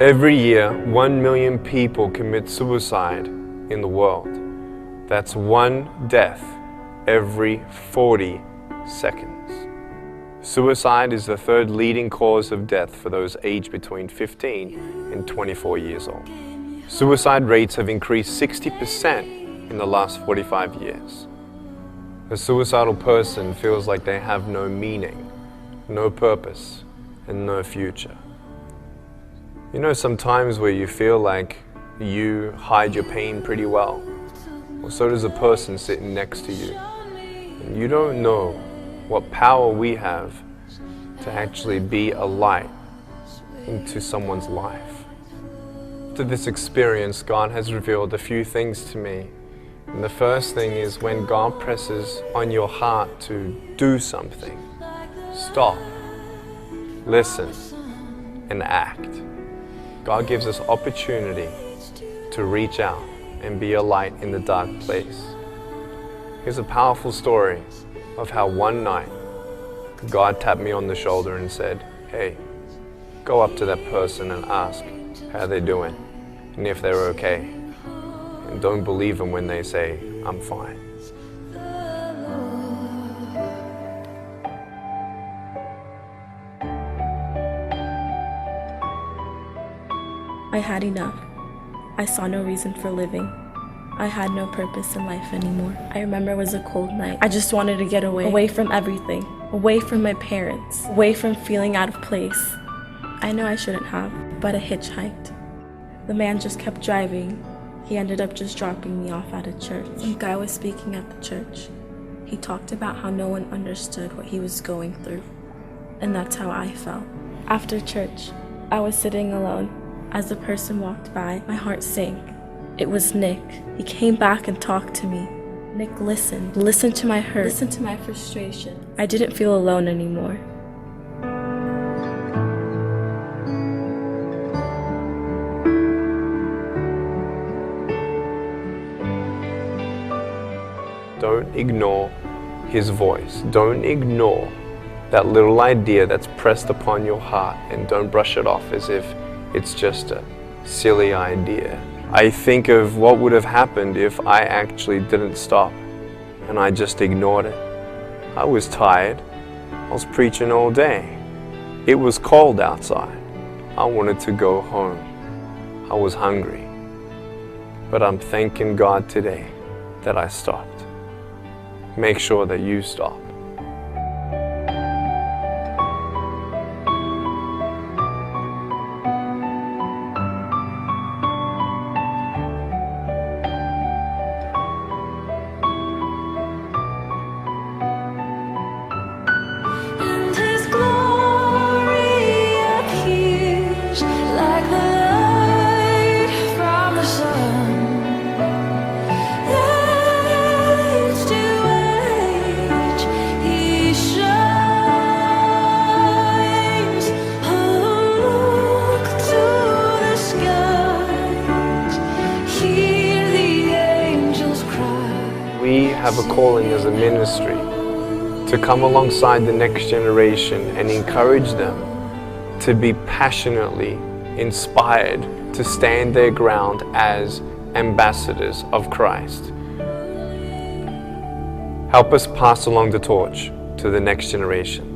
Every year, 1 million people commit suicide in the world. That's one death every 40 seconds. Suicide is the third leading cause of death for those aged between 15 and 24 years old. Suicide rates have increased 60% in the last 45 years. A suicidal person feels like they have no meaning, no purpose, and no future. You know, sometimes where you feel like you hide your pain pretty well, or so does a person sitting next to you. And you don't know what power we have to actually be a light into someone's life. After this experience, God has revealed a few things to me. And the first thing is when God presses on your heart to do something, stop, listen, and act. God gives us opportunity to reach out and be a light in the dark place. Here's a powerful story of how one night God tapped me on the shoulder and said, "Hey, go up to that person and ask how they're doing and if they're okay. And don't believe them when they say, 'I'm fine.'" I had enough. I saw no reason for living. I had no purpose in life anymore. I remember it was a cold night. I just wanted to get away from everything, away from my parents, away from feeling out of place. I know I shouldn't have, but I hitchhiked. The man just kept driving. He ended up just dropping me off at a church. Some guy was speaking at the church. He talked about how no one understood what he was going through, and that's how I felt. After church, I was sitting alone. As the person walked by, my heart sank. It was Nick. He came back and talked to me. Nick listened to my hurt, listened to my frustration. I didn't feel alone anymore. Don't ignore his voice. Don't ignore that little idea that's pressed upon your heart, and don't brush it off as if it's just a silly idea. I think of what would have happened if I actually didn't stop and I just ignored it. I was tired. I was preaching all day. It was cold outside. I wanted to go home. I was hungry. But I'm thanking God today that I stopped. Make sure that you stop. We have a calling as a ministry to come alongside the next generation and encourage them to be passionately inspired to stand their ground as ambassadors of Christ. Help us pass along the torch to the next generation.